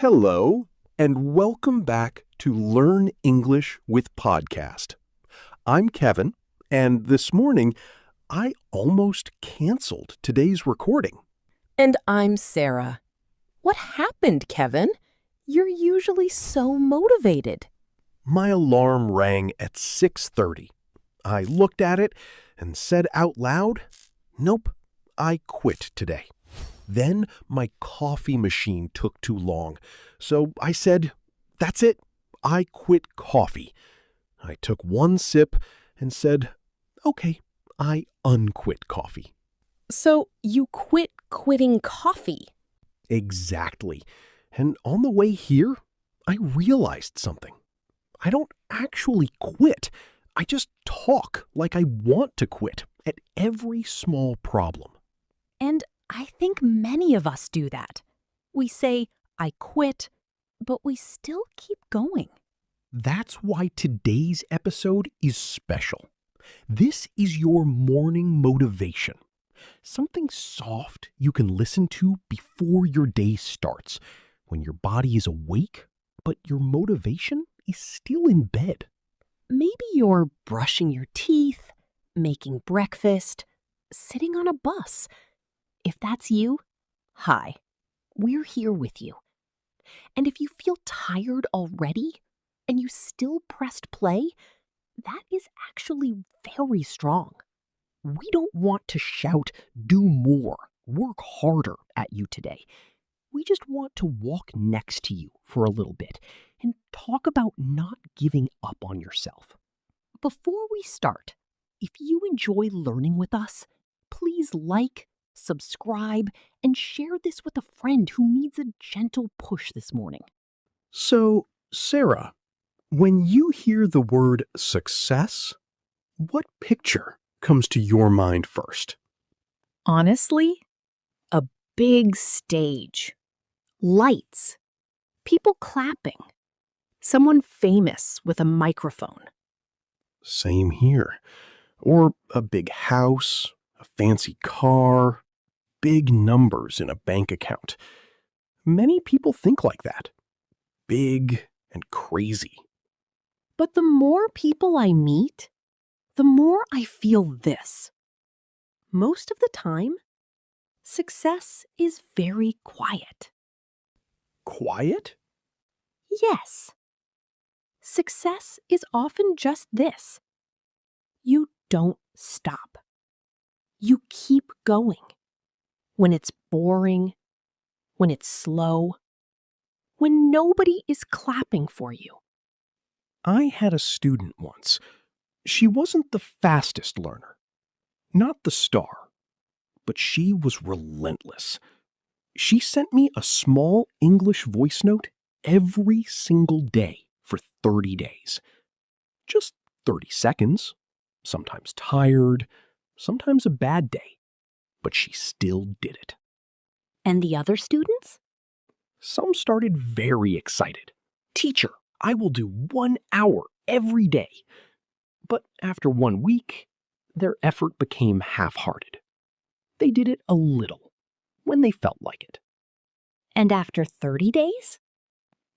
Hello, and welcome back to Learn English with Podcast. I'm Kevin, and this morning, I almost canceled today's recording. And I'm Sarah. What happened, Kevin? You're usually so motivated. My alarm rang at 6:30. I looked at it and said out loud, "Nope, I quit today." Then my coffee machine took too long, so I said, "That's it, I quit coffee." I took one sip and said, "Okay, I unquit coffee." So you quit quitting coffee? Exactly. And on the way here, I realized something. I don't actually quit. I just talk like I want to quit at every small problem. And I think many of us do that. We say, I quit, but we still keep going. That's why today's episode is special. This is your morning motivation. Something soft you can listen to before your day starts, when your body is awake, but your motivation is still in bed. Maybe you're brushing your teeth, making breakfast, sitting on a bus. If that's you, hi, we're here with you. And if you feel tired already and you still pressed play, that is actually very strong. We don't want to shout, do more, work harder at you today. We just want to walk next to you for a little bit and talk about not giving up on yourself. Before we start, if you enjoy learning with us, please like, subscribe, and share this with a friend who needs a gentle push this morning. So, Sarah, when you hear the word success, what picture comes to your mind first? Honestly, a big stage. Lights. People clapping. Someone famous with a microphone. Same here. Or a big house, a fancy car, big numbers in a bank account. Many people think like that. Big and crazy. But the more people I meet, the more I feel this. Most of the time, success is very quiet. Quiet? Yes. Success is often just this. You don't stop. You keep going. When it's boring, when it's slow, when nobody is clapping for you. I had a student once. She wasn't the fastest learner, not the star, but she was relentless. She sent me a small English voice note every single day for 30 days. Just 30 seconds, sometimes tired, sometimes a bad day, but she still did it. And the other students? Some started very excited. "Teacher, I will do 1 hour every day." But after 1 week, their effort became half-hearted. They did it a little, when they felt like it. And after 30 days?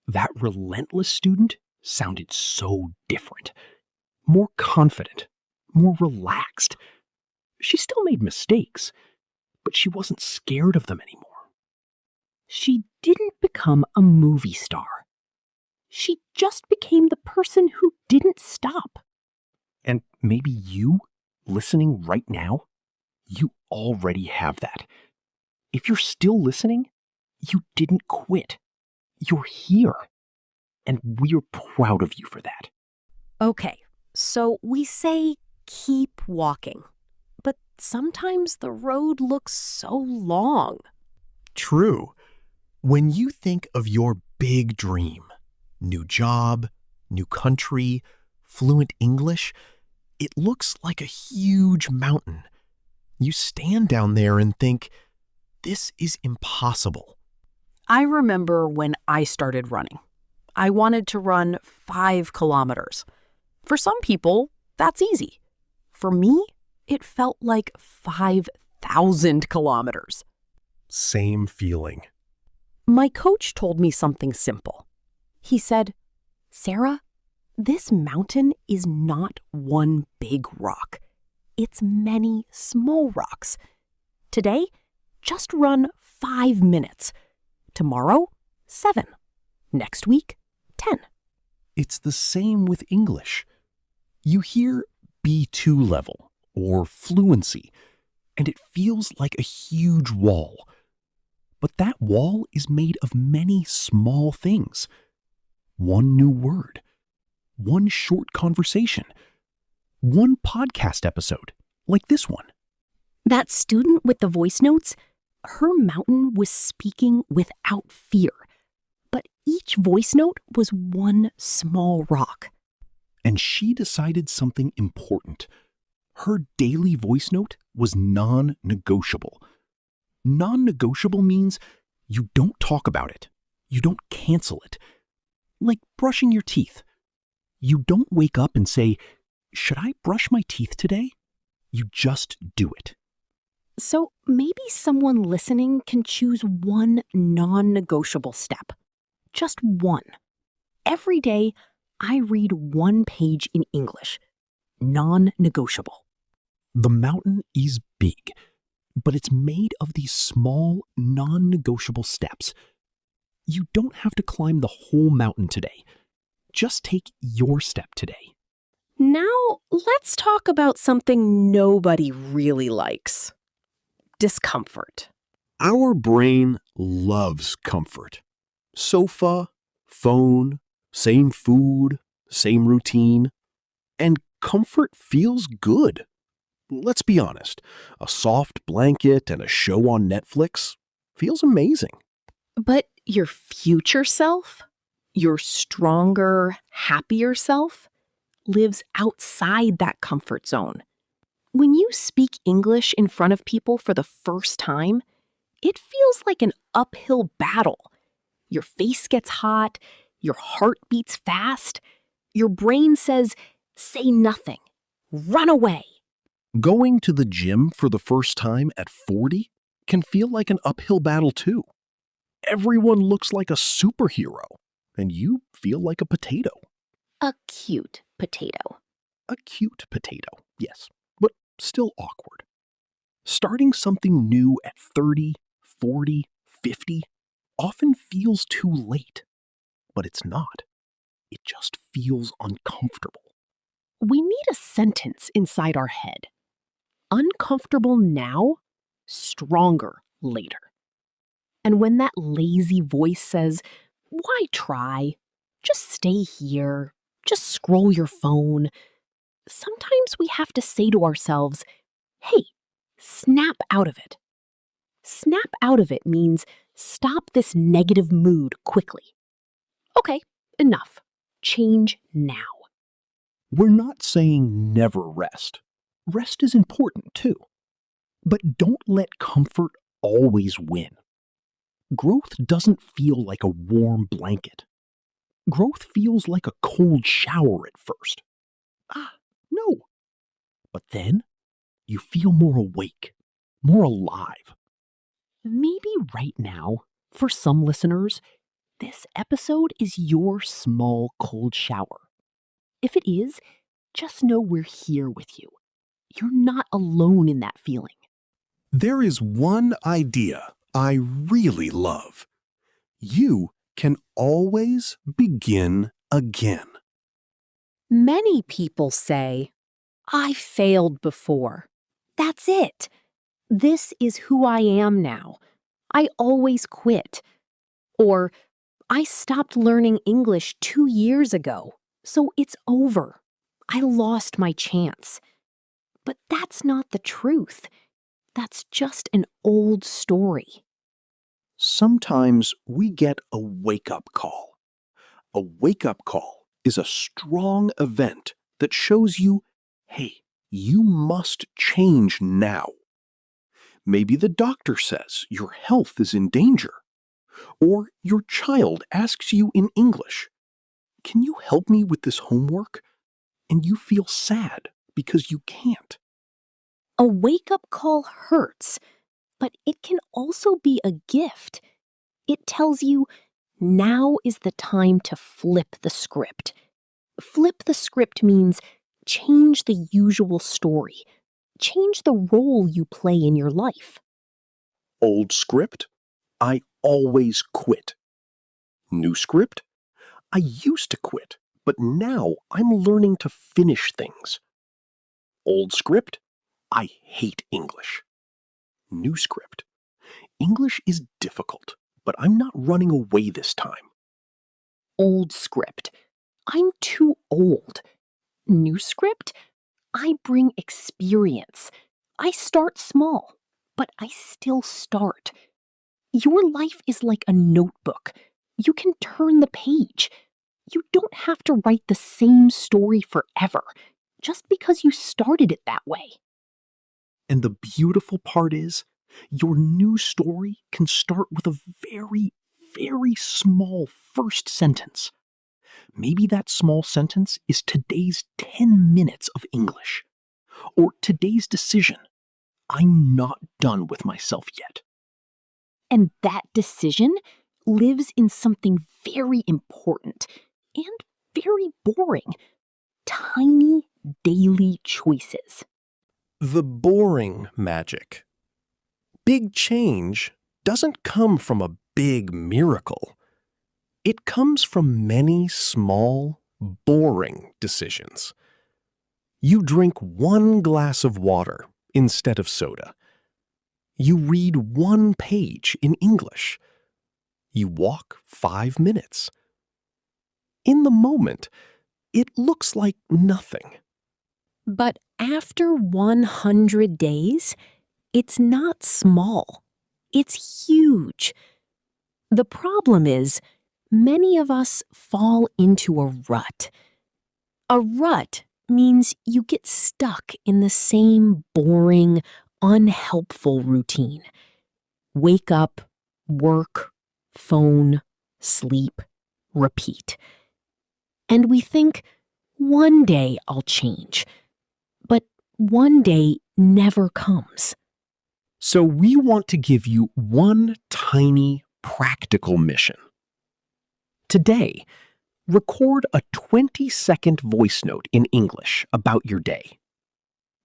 That relentless student sounded so different. More confident, more relaxed. She still made mistakes, but she wasn't scared of them anymore. She didn't become a movie star. She just became the person who didn't stop. And maybe you, listening right now, you already have that. If you're still listening, you didn't quit. You're here. And we're proud of you for that. Okay, so we say keep walking. But sometimes the road looks so long. True. When you think of your big dream, new job, new country, fluent English, it looks like a huge mountain. You stand down there and think, this is impossible. I remember when I started running. I wanted to run 5 kilometers. For some people, that's easy. For me, it felt like 5,000 kilometers. Same feeling. My coach told me something simple. He said, "Sarah, this mountain is not one big rock. It's many small rocks. Today, just run 5 minutes. Tomorrow, 7. Next week, 10. It's the same with English. You hear B2 level or fluency, and it feels like a huge wall. But that wall is made of many small things. One new word, one short conversation, one podcast episode, like this one. That student with the voice notes, her mountain was speaking without fear. But each voice note was one small rock. And she decided something important. Her daily voice note was non-negotiable. Non-negotiable means you don't talk about it. You don't cancel it. Like brushing your teeth. You don't wake up and say, "Should I brush my teeth today?" You just do it. So maybe someone listening can choose one non-negotiable step. Just one. Every day, I read one page in English. Non-negotiable. The mountain is big, but it's made of these small, non-negotiable steps. You don't have to climb the whole mountain today. Just take your step today. Now, let's talk about something nobody really likes. Discomfort. Our brain loves comfort. Sofa, phone, same food, same routine. And comfort feels good. Let's be honest, a soft blanket and a show on Netflix feels amazing. But your future self, your stronger, happier self, lives outside that comfort zone. When you speak English in front of people for the first time, it feels like an uphill battle. Your face gets hot, your heart beats fast, your brain says, "Say nothing, run away." Going to the gym for the first time at 40 can feel like an uphill battle too. Everyone looks like a superhero, and you feel like a potato. A cute potato. A cute potato, yes, but still awkward. Starting something new at 30, 40, 50 often feels too late. But it's not. It just feels uncomfortable. We need a sentence inside our head. Uncomfortable now, stronger later. And when that lazy voice says, "Why try? Just stay here. Just scroll your phone." Sometimes we have to say to ourselves, "Hey, snap out of it." Snap out of it means stop this negative mood quickly. Okay, enough. Change now. We're not saying never rest. Rest is important too. But don't let comfort always win. Growth doesn't feel like a warm blanket. Growth feels like a cold shower at first. No. But then you feel more awake, more alive. Maybe right now, for some listeners, this episode is your small cold shower. If it is, just know we're here with you. You're not alone in that feeling. There is one idea I really love. You can always begin again. Many people say, "I failed before. That's it. This is who I am now. I always quit." Or, "I stopped learning English 2 years ago, so it's over. I lost my chance." But that's not the truth. That's just an old story. Sometimes we get a wake-up call. A wake-up call is a strong event that shows you, hey, you must change now. Maybe the doctor says your health is in danger. Or your child asks you in English, "Can you help me with this homework?" And you feel sad because you can't. A wake-up call hurts, but it can also be a gift. It tells you now is the time to flip the script. Flip the script means change the usual story, change the role you play in your life. Old script, I always quit. New script, I used to quit, but now I'm learning to finish things. Old script, I hate English. New script, English is difficult, but I'm not running away this time. Old script, I'm too old. New script, I bring experience. I start small, but I still start. Your life is like a notebook. You can turn the page. You don't have to write the same story forever just because you started it that way. And the beautiful part is, your new story can start with a very, very small first sentence. Maybe that small sentence is today's 10 minutes of English, or today's decision. I'm not done with myself yet. And that decision lives in something very important and very boring: tiny daily choices. The boring magic. Big change doesn't come from a big miracle. It comes from many small, boring decisions. You drink one glass of water instead of soda. You read one page in English. You walk 5 minutes. In the moment, it looks like nothing. But after 100 days, it's not small. It's huge. The problem is, many of us fall into a rut. A rut means you get stuck in the same boring, unhelpful routine. Wake up, work, phone, sleep, repeat. And we think, one day I'll change. But one day never comes. So we want to give you one tiny, practical mission. Today, record a 20-second voice note in English about your day.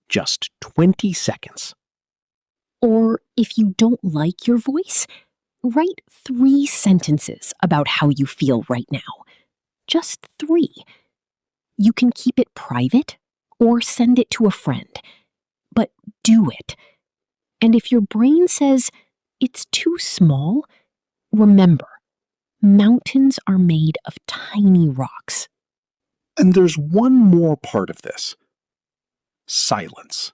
Just 20 seconds. Or if you don't like your voice, write 3 sentences about how you feel right now. Just 3. You can keep it private or send it to a friend. But do it. And if your brain says it's too small, remember, mountains are made of tiny rocks. And there's one more part of this. Silence.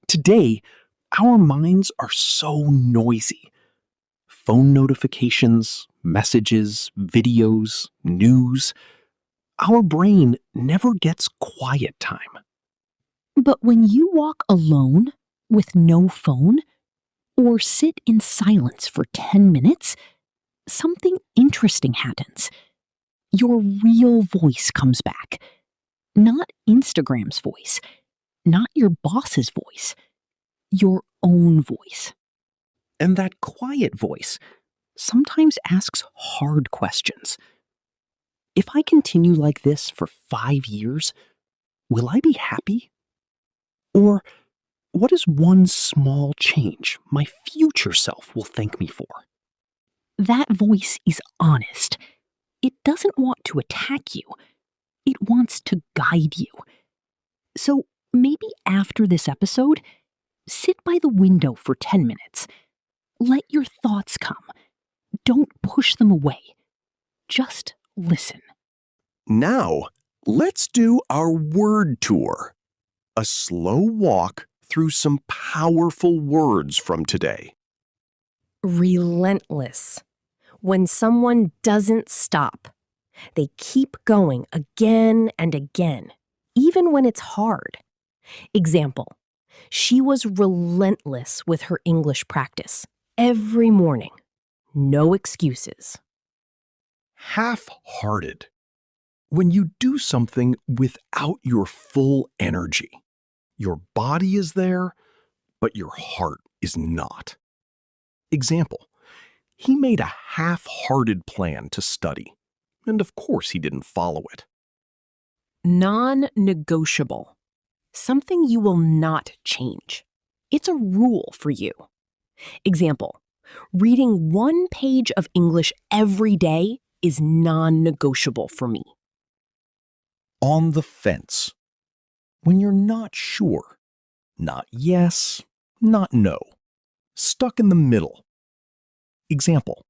Today, our minds are so noisy. Phone notifications, messages, videos, news. Our brain never gets quiet time. But when you walk alone with no phone, or sit in silence for 10 minutes, something interesting happens. Your real voice comes back. Not Instagram's voice, not your boss's voice, your own voice. And that quiet voice sometimes asks hard questions. If I continue like this for 5 years, will I be happy? Or what is one small change my future self will thank me for? That voice is honest. It doesn't want to attack you. It wants to guide you. So maybe after this episode, sit by the window for 10 minutes. Let your thoughts come. Don't push them away. Just listen. Now, let's do our word tour. A slow walk through some powerful words from today. Relentless. When someone doesn't stop, they keep going again and again, even when it's hard. Example, she was relentless with her English practice. Every morning. No excuses. Half-hearted. When you do something without your full energy. Your body is there, but your heart is not. Example, He made a half-hearted plan to study, and of course he didn't follow it. Non-negotiable. Something you will not change. It's a rule for you. Example, reading 1 page of English every day is non-negotiable for me. On the fence. When you're not sure. Not yes, not no. Stuck in the middle. Example,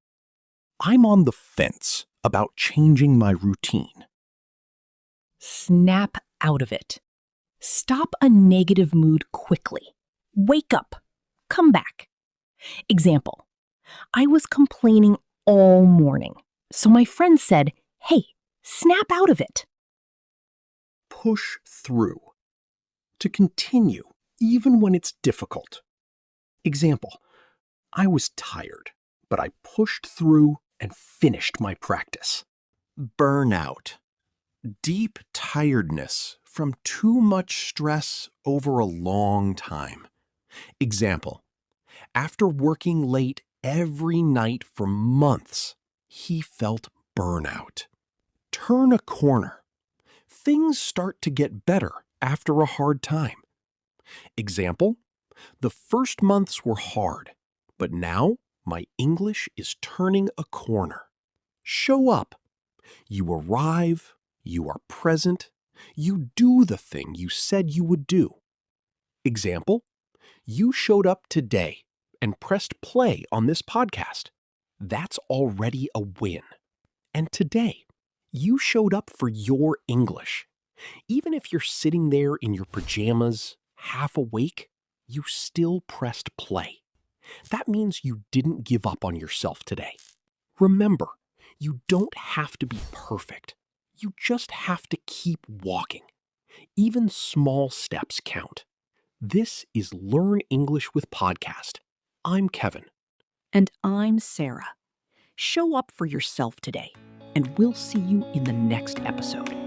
I'm on the fence about changing my routine. Snap out of it. Stop a negative mood quickly. Wake up. Come back. Example, I was complaining all morning, so my friend said, "Hey, snap out of it." Push through. To continue even when it's difficult. Example, I was tired, but I pushed through and finished my practice. Burnout. Deep tiredness from too much stress over a long time. Example, after working late every night for months, he felt burnout. Turn a corner. Things start to get better after a hard time. Example, the first months were hard, but now my English is turning a corner. Show up. You arrive, you are present, you do the thing you said you would do. Example, you showed up today and pressed play on this podcast. That's already a win. And today, you showed up for your English. Even if you're sitting there in your pajamas, half awake, you still pressed play. That means you didn't give up on yourself today. Remember, you don't have to be perfect. You just have to keep walking. Even small steps count. This is Learn English with Podcast. I'm Kevin. And I'm Sarah. Show up for yourself today, and we'll see you in the next episode.